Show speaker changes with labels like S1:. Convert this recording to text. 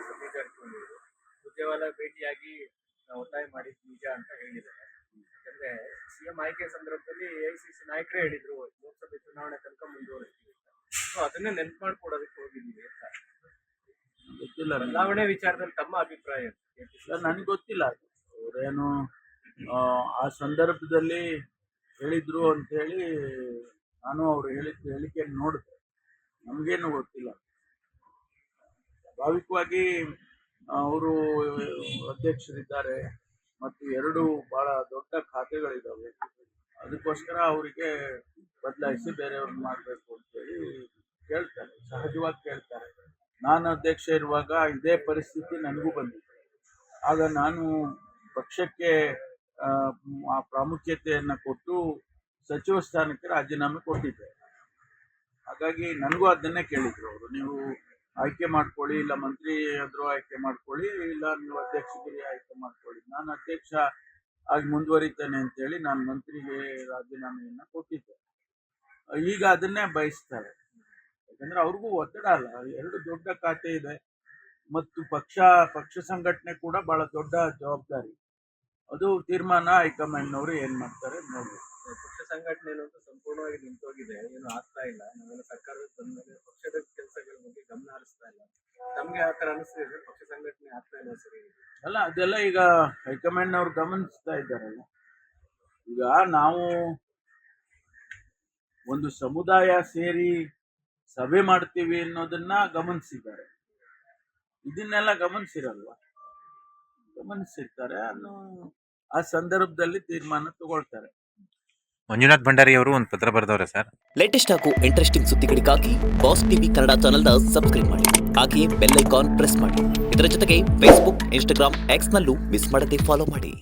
S1: ಸತೀಶ್ ಜಾರಕಿಹೊಳಿ ಅವರು ಸುರ್ಜೇವಾಲಾ ಭೇಟಿಯಾಗಿ ಒತ್ತಾಯ ಮಾಡಿದ್ದು ನಿಜ ಅಂತ ಹೇಳಿದ್ದಾರೆ. ಯಾಕಂದ್ರೆ ಸಿಎಂ ಆಯ್ಕೆ ಸಂದರ್ಭದಲ್ಲಿ ಎಐಸಿಸಿ ನಾಯಕರೇ ಹೇಳಿದ್ರು ಲೋಕಸಭೆ ಚುನಾವಣೆ ತನಕ ಮುಂದುವರಿಸ್ತೀವಿ ಅಂತ. ಸೊ ಅದನ್ನೇ ನೆನ್ಪು ಮಾಡ್ಕೊಡೋದಕ್ಕೆ ಹೋಗಿದ್ದೀವಿ ಅಂತ.
S2: ಗೊತ್ತಿಲ್ಲ,
S1: ಬದಲಾವಣೆ ವಿಚಾರದಲ್ಲಿ ತಮ್ಮ ಅಭಿಪ್ರಾಯ
S2: ನನಗೆ ಗೊತ್ತಿಲ್ಲ. ಅವರೇನು ಆ ಸಂದರ್ಭದಲ್ಲಿ ಹೇಳಿದ್ರು ಅಂತ ಹೇಳಿ ನಾನು ಅವ್ರು ಹೇಳಿಕೆಯನ್ನು ನೋಡಿದೆ. ನಮಗೇನು ಗೊತ್ತಿಲ್ಲ. ಸ್ವಾಭಾವಿಕವಾಗಿ ಅವರು ಅಧ್ಯಕ್ಷರಿದ್ದಾರೆ ಮತ್ತು 2 ಬಹಳ ದೊಡ್ಡ ಖಾತೆಗಳಿದ್ದಾವೆ. ಅದಕ್ಕೋಸ್ಕರ ಅವರಿಗೆ ಬದಲಾಯಿಸಿ ಬೇರೆಯವ್ರನ್ನ ಮಾಡಬೇಕು ಅಂತೇಳಿ ಕೇಳ್ತಾರೆ, ಸಹಜವಾಗಿ ಕೇಳ್ತಾರೆ. ನಾನು ಅಧ್ಯಕ್ಷ ಇರುವಾಗ ಇದೇ ಪರಿಸ್ಥಿತಿ ನನಗೂ ಬಂದಿದೆ. ಆಗ ನಾನು ಪಕ್ಷಕ್ಕೆ ಆ ಪ್ರಾಮುಖ್ಯತೆಯನ್ನು ಕೊಟ್ಟು ಸಚಿವ ಸ್ಥಾನಕ್ಕೆ ರಾಜೀನಾಮೆ ಕೊಟ್ಟಿದ್ದೆ. ಹಾಗಾಗಿ ನನಗೂ ಅದನ್ನೇ ಕೇಳಿದ್ರು ಅವರು, ನೀವು ಆಯ್ಕೆ ಮಾಡ್ಕೊಳ್ಳಿ, ಇಲ್ಲ ಮಂತ್ರಿ ಆದರೂ ಆಯ್ಕೆ ಮಾಡ್ಕೊಳ್ಳಿ, ಇಲ್ಲ ನೀವು ಅಧ್ಯಕ್ಷಗಿರಿ ಆಯ್ಕೆ ಮಾಡ್ಕೊಳ್ಳಿ. ನಾನು ಅಧ್ಯಕ್ಷ ಆಗಿ ಮುಂದುವರಿತೇನೆ ಅಂತೇಳಿ ನಾನು ಮಂತ್ರಿಗೆ ರಾಜೀನಾಮೆಯನ್ನು ಕೊಟ್ಟಿದ್ದೆ. ಈಗ ಅದನ್ನೇ ಬಯಸ್ತಾರೆ. ಯಾಕಂದ್ರೆ ಅವ್ರಿಗೂ ಒತ್ತಡ ಅಲ್ಲ, 2 ದೊಡ್ಡ ಖಾತೆ ಇದೆ ಮತ್ತು ಪಕ್ಷ ಸಂಘಟನೆ ಕೂಡ ಬಹಳ ದೊಡ್ಡ ಜವಾಬ್ದಾರಿ. ಅದು ತೀರ್ಮಾನ ಹೈಕಮಾಂಡ್ನವರು ಏನ್ ಮಾಡ್ತಾರೆ ನೋಡ್ಬೇಕು.
S1: ಪಕ್ಷ ಸಂಘಟನೆ ಅನ್ನೋದು ಸಂಪೂರ್ಣವಾಗಿ ನಿಂತೋಗಿದೆ, ಏನು ಆಗ್ತಾ ಇಲ್ಲ. ನಾವೆಲ್ಲ ಸರ್ಕಾರದ ಬಂದ್ಮೇಲೆ ಪಕ್ಷದ ಕೆಲಸಗಳ ಬಗ್ಗೆ ಗಮನ ಹರಿಸ್ತಾ ಇಲ್ಲ. ನಮ್ಗೆ ಆ ತರ ಅನಿಸ್ತಿದೆ, ಪಕ್ಷ ಸಂಘಟನೆ ಆಗ್ತಾ ಇಲ್ಲ ಸರಿ
S2: ಅಲ್ಲ. ಅದೆಲ್ಲ ಈಗ ಹೈಕಮಾಂಡ್ನವ್ರು ಗಮನಿಸ್ತಾ ಇದ್ದಾರಲ್ಲ. ಈಗ ನಾವು ಒಂದು ಸಮುದಾಯ ಸೇರಿ ಸಭೆ ಮಾಡ್ತೀವಿ ಅನ್ನೋದನ್ನ ಗಮನಿಸಿದ್ದಾರೆ. ಇದನ್ನೆಲ್ಲ ಗಮನಿಸಿರಲ್ವಾ? ಗಮನಿಸಿರ್ತಾರೆ, ಆ ಸಂದರ್ಭದಲ್ಲಿ ತೀರ್ಮಾನ ತಗೊಳ್ತಾರೆ.
S3: ಮಂಜುನಾಥ್ ಭಂಡಾರಿ ಅವರು ಒಂದು ಪತ್ರ ಬರೆದವ್ರೆ ಸರ್.
S4: ಲೇಟೆಸ್ಟ್ ಹಾಗೂ ಇಂಟ್ರೆಸ್ಟಿಂಗ್ ಸುದ್ದಿಗಳಿಗಾಗಿ ಬಾಸ್ ಟಿವಿ ಕನ್ನಡ ಚಾನೆಲ್ನ ಸಬ್ಸ್ಕ್ರೈಬ್ ಮಾಡಿ, ಹಾಗೆಯೇ ಬೆಲ್ ಐಕಾನ್ ಪ್ರೆಸ್ ಮಾಡಿ. ಇದರ ಜೊತೆಗೆ ಫೇಸ್ಬುಕ್, ಇನ್ಸ್ಟಾಗ್ರಾಮ್, ಎಕ್ಸ್ ನಲ್ಲೂ ಮಿಸ್ ಮಾಡದೆ ಫಾಲೋ ಮಾಡಿ.